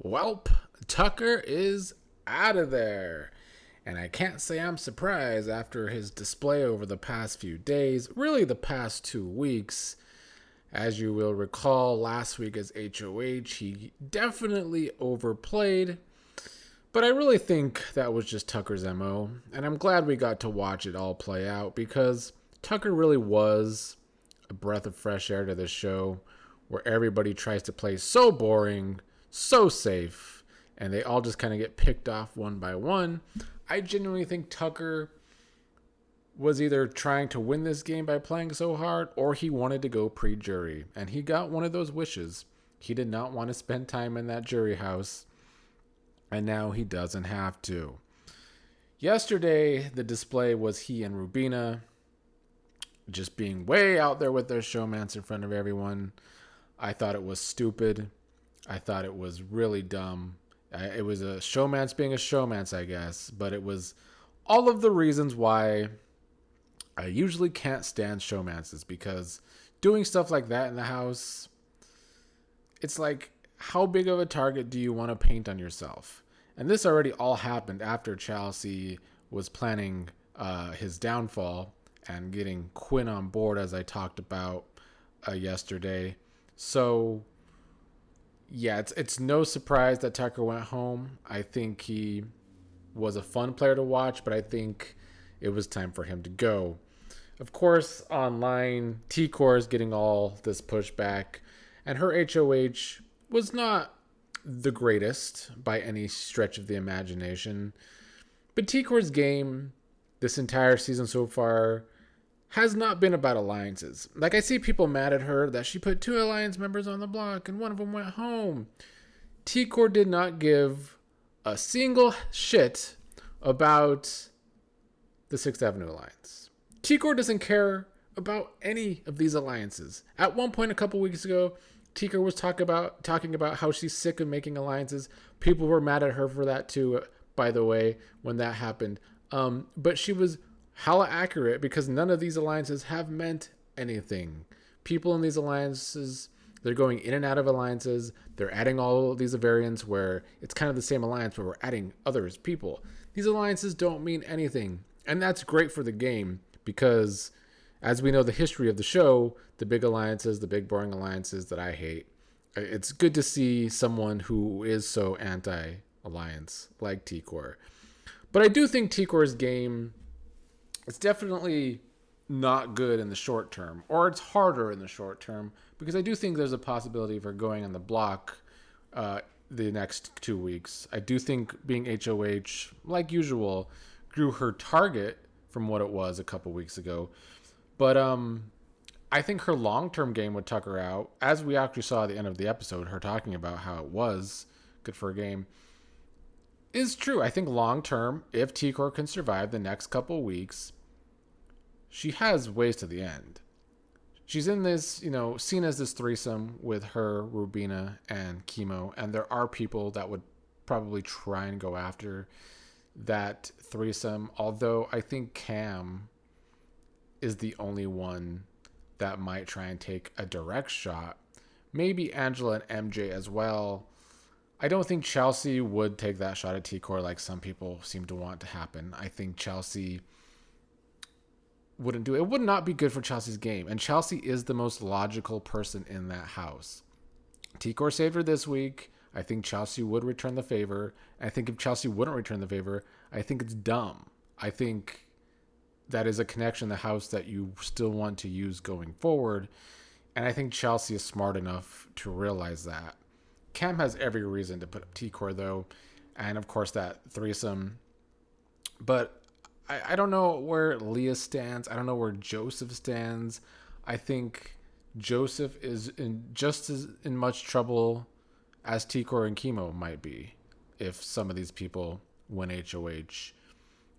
Welp, Tucker is out of there. And I can't say I'm surprised after his display over the past few days, really the past 2 weeks. As you will recall, last week as HOH, he definitely overplayed. But I really think that was just Tucker's MO. And I'm glad we got to watch it all play out because Tucker really was a breath of fresh air to this show where everybody tries to play so boring, so safe, and they all just kind of get picked off one by one. I genuinely think Tucker was either trying to win this game by playing so hard or he wanted to go pre-jury, and he got one of those wishes. He did not want to spend time in that jury house, and now he doesn't have to. Yesterday, the display was he and Rubina just being way out there with their showmance in front of everyone. I thought it was stupid. I thought it was really dumb. It was a showmance being a showmance, I guess, but it was all of the reasons why I usually can't stand showmances, because doing stuff like that in the house, it's like, how big of a target do you want to paint on yourself? And this already all happened after Chelsea was planning his downfall and getting Quinn on board, as I talked about yesterday. So yeah, it's no surprise that Tucker went home. I think he was a fun player to watch, but I think it was time for him to go. Of course, online, T-Core is getting all this pushback, and her HOH was not the greatest by any stretch of the imagination. But T-Core's game this entire season so far has not been about alliances. Like, I see people mad at her that she put 2 alliance members on the block and one of them went home. T-Core did not give a single shit about the 6th Avenue Alliance. T-Core doesn't care about any of these alliances. At one point a couple weeks ago, T-Core was talking about how she's sick of making alliances. People were mad at her for that too, by the way, when that happened. But she was hella accurate because none of these alliances have meant anything. People in these alliances, they're going in and out of alliances. They're adding all of these variants where it's kind of the same alliance, but we're adding others, people. These alliances don't mean anything. And that's great for the game because, as we know the history of the show, the big alliances, the big boring alliances that I hate, it's good to see someone who is so anti-alliance like T-Core. But I do think T-Core's game, it's definitely not good in the short term, or it's harder in the short term, because I do think there's a possibility of her going on the block the next 2 weeks. I do think being HOH, like usual, grew her target from what it was a couple weeks ago. But I think her long-term game would tuck her out, as we actually saw at the end of the episode, her talking about how it was good for a game, is true. I think long-term, if T-Core can survive the next couple weeks, she has ways to the end. She's in this, seen as this threesome with her, Rubina, and Chemo, and there are people that would probably try and go after that threesome, although I think Cam is the only one that might try and take a direct shot. Maybe Angela and MJ as well. I don't think Chelsea would take that shot at T-Core like some people seem to want to happen. I think Chelsea wouldn't do it. It would not be good for Chelsea's game. And Chelsea is the most logical person in that house. T-Core saved her this week. I think Chelsea would return the favor. I think if Chelsea wouldn't return the favor, I think it's dumb. I think that is a connection in the house that you still want to use going forward. And I think Chelsea is smart enough to realize that. Cam has every reason to put up T-Core, though. And, of course, that threesome. But I don't know where Leah stands. I don't know where Joseph stands. I think Joseph is in just as in much trouble as T-Core and Chemo might be if some of these people win HOH.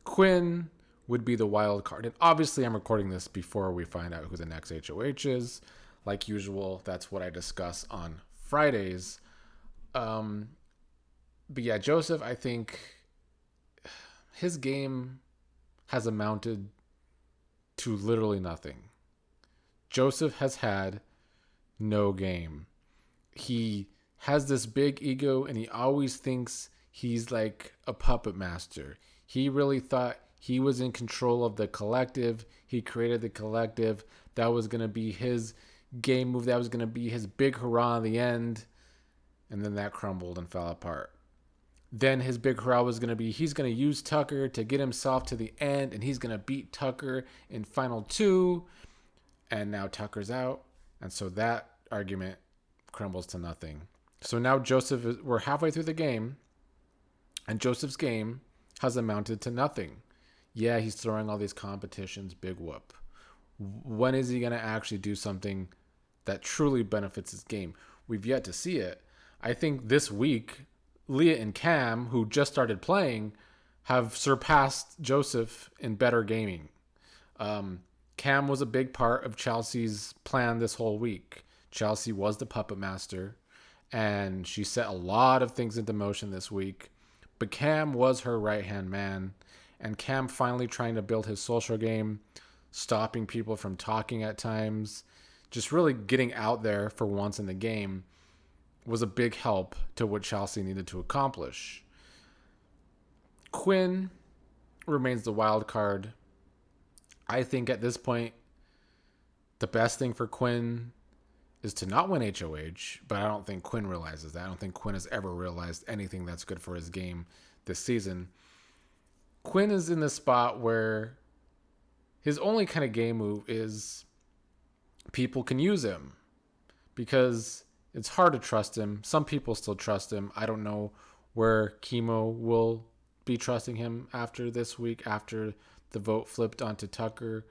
Quinn would be the wild card. And obviously I'm recording this before we find out who the next HOH is. Like usual, that's what I discuss on Fridays. But yeah, Joseph, I think his game has amounted to literally nothing. Joseph has had no game. He has this big ego and he always thinks he's like a puppet master. He really thought he was in control of the collective. He created the collective. That was going to be his game move. That was going to be his big hurrah in the end. And then that crumbled and fell apart. Then his big hurrah was going to be he's going to use Tucker to get himself to the end, and he's going to beat Tucker in final two. And now Tucker's out. And so that argument crumbles to nothing. So now we're halfway through the game, and Joseph's game has amounted to nothing. Yeah, he's throwing all these competitions, big whoop. When is he going to actually do something that truly benefits his game? We've yet to see it. I think this week, Leah and Cam, who just started playing, have surpassed Joseph in better gaming. Cam was a big part of Chelsea's plan this whole week. Chelsea was the puppet master, and she set a lot of things into motion this week. But Cam was her right-hand man, and Cam finally trying to build his social game, stopping people from talking at times, just really getting out there for once in the game was a big help to what Chelsea needed to accomplish. Quinn remains the wild card. I think at this point, the best thing for Quinn is to not win HOH, but I don't think Quinn realizes that. I don't think Quinn has ever realized anything that's good for his game this season. Quinn is in the spot where his only kind of game move is people can use him because it's hard to trust him. Some people still trust him. I don't know where Chemo will be trusting him after this week, after the vote flipped onto Tucker.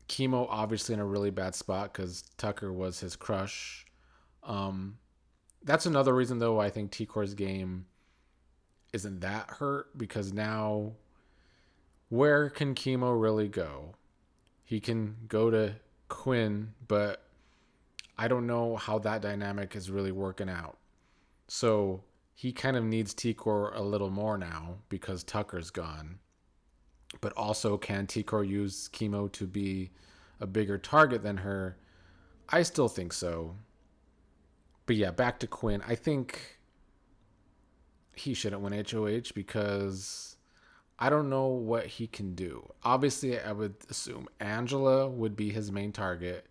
Chemo obviously in a really bad spot because Tucker was his crush. That's another reason, though, I think T-Core's game isn't that hurt, because now where can Chemo really go? He can go to Quinn, but I don't know how that dynamic is really working out. So he kind of needs T-Core a little more now because Tucker's gone. But also, can T-Core use Chemo to be a bigger target than her? I still think so. But yeah, back to Quinn. I think he shouldn't win HOH because I don't know what he can do. Obviously, I would assume Angela would be his main target.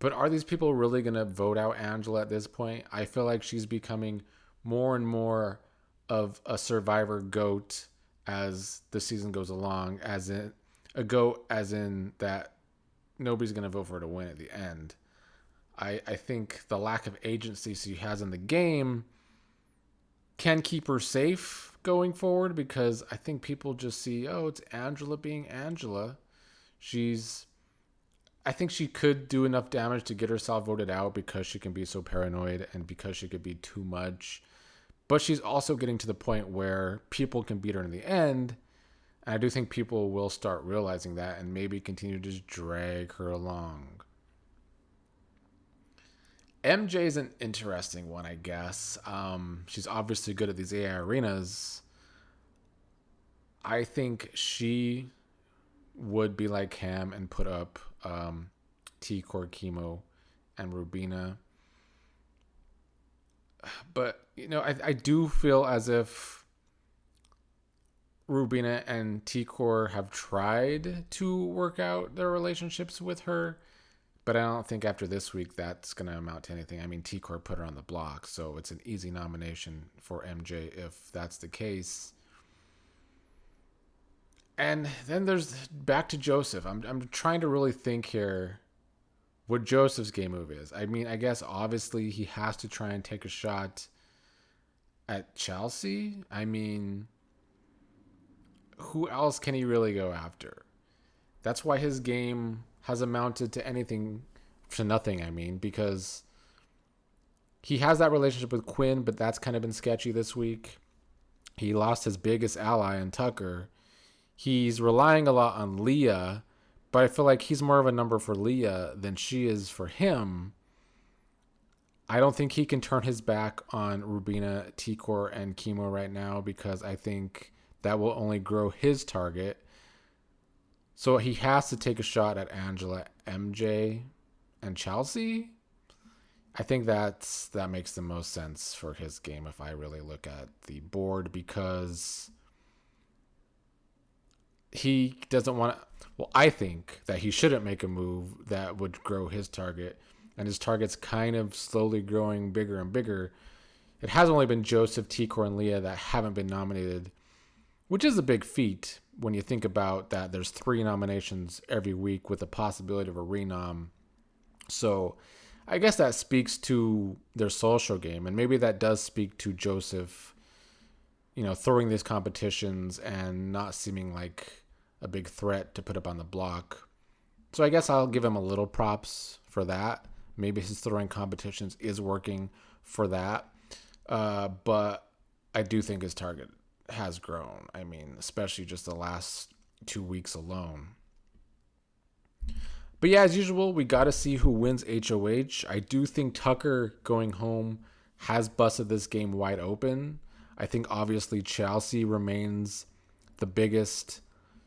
But are these people really going to vote out Angela at this point? I feel like she's becoming more and more of a survivor goat as the season goes along, as in a goat as in that nobody's going to vote for her to win at the end. I think the lack of agency she has in the game can keep her safe going forward, because I think people just see, oh, it's Angela being Angela. I think she could do enough damage to get herself voted out because she can be so paranoid and because she could be too much. But she's also getting to the point where people can beat her in the end. And I do think people will start realizing that and maybe continue to just drag her along. MJ is an interesting one, I guess. She's obviously good at these AI arenas. I think she would be like Cam and put up T-Core, Chemo, and Rubina. But, I do feel as if Rubina and T-Core have tried to work out their relationships with her. But I don't think after this week that's going to amount to anything. I mean, T-Core put her on the block, so it's an easy nomination for MJ if that's the case. And then there's back to Joseph. I'm trying to really think here what Joseph's game move is. I mean, I guess obviously he has to try and take a shot at Chelsea. I mean, who else can he really go after? That's why his game has amounted to nothing, I mean, because he has that relationship with Quinn, but that's kind of been sketchy this week. He lost his biggest ally in Tucker. He's relying a lot on Leah, but I feel like he's more of a number for Leah than she is for him. I don't think he can turn his back on Rubina, T-Core, and Chemo right now, because I think that will only grow his target. So he has to take a shot at Angela, MJ, and Chelsea. I think that makes the most sense for his game if I really look at the board, because he doesn't want to. Well, I think that he shouldn't make a move that would grow his target, and his target's kind of slowly growing bigger and bigger. It has only been Joseph, Tikor, and Leah that haven't been nominated, which is a big feat when you think about that. There's 3 nominations every week with the possibility of a renom. So I guess that speaks to their social game, and maybe that does speak to Joseph, throwing these competitions and not seeming like a big threat to put up on the block. So I guess I'll give him a little props for that. Maybe his throwing competitions is working for that. But I do think his target has grown. I mean, especially just the last 2 weeks alone. But yeah, as usual, we got to see who wins HOH. I do think Tucker going home has busted this game wide open. I think obviously Chelsea remains the biggest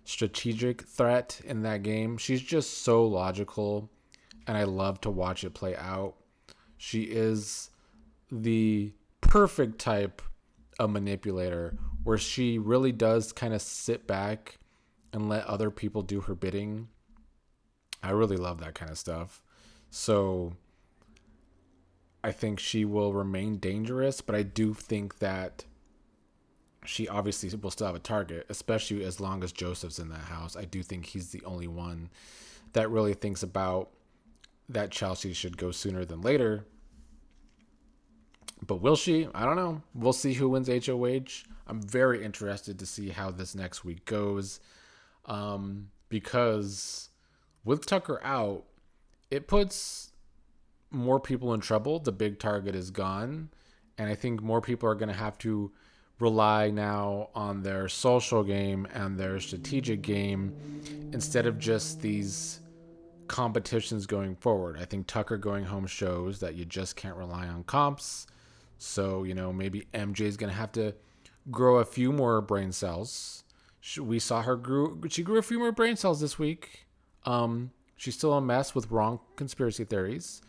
strategic threat in that game. She's just so logical, and I love to watch it play out. She is the perfect type of manipulator where she really does kind of sit back and let other people do her bidding. I really love that kind of stuff. So I think she will remain dangerous, but I do think that she obviously will still have a target, especially as long as Joseph's in that house. I do think he's the only one that really thinks about that Chelsea should go sooner than later. But will she? I don't know. We'll see who wins HOH. I'm very interested to see how this next week goes, because with Tucker out, it puts more people in trouble. The big target is gone, and I think more people are going to have to rely now on their social game and their strategic game instead of just these competitions going forward. I think Tucker going home shows that you just can't rely on comps. So, maybe MJ is going to have to grow a few more brain cells. We saw she grew a few more brain cells this week. She's still a mess with wrong conspiracy theories.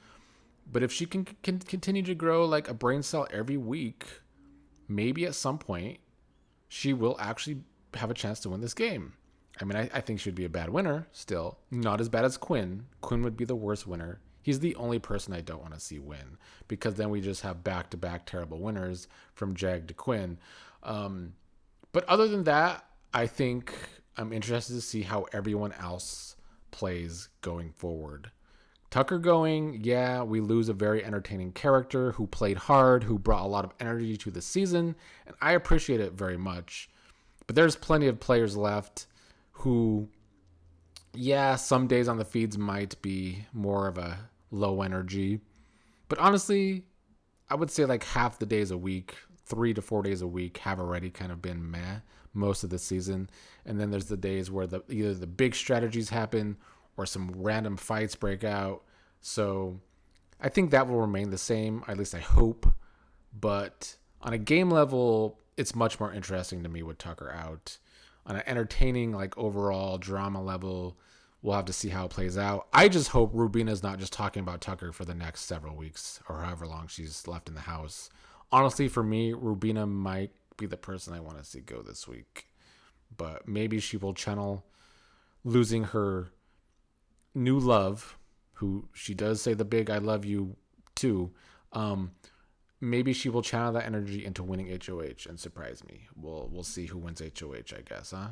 But if she can continue to grow like a brain cell every week, maybe at some point she will actually have a chance to win this game. I mean, I think she'd be a bad winner still. Not as bad as Quinn. Quinn would be the worst winner. He's the only person I don't want to see win, because then we just have back-to-back terrible winners from Jag to Quinn. But other than that, I think I'm interested to see how everyone else plays going forward. Tucker going, yeah, we lose a very entertaining character who played hard, who brought a lot of energy to the season, and I appreciate it very much. But there's plenty of players left who, yeah, some days on the feeds might be more of a low energy. But honestly, I would say like half the days a week, 3 to 4 days a week, have already kind of been meh most of the season. And then there's the days where either the big strategies happen or some random fights break out. So I think that will remain the same, at least I hope. But on a game level, it's much more interesting to me with Tucker out. On an entertaining, like overall drama level, we'll have to see how it plays out. I just hope Rubina's not just talking about Tucker for the next several weeks or however long she's left in the house. Honestly, for me, Rubina might be the person I want to see go this week. But maybe she will channel losing her new love, who she does say the big I love you too. Maybe she will channel that energy into winning HOH and surprise me. We'll see who wins HOH, I guess, huh?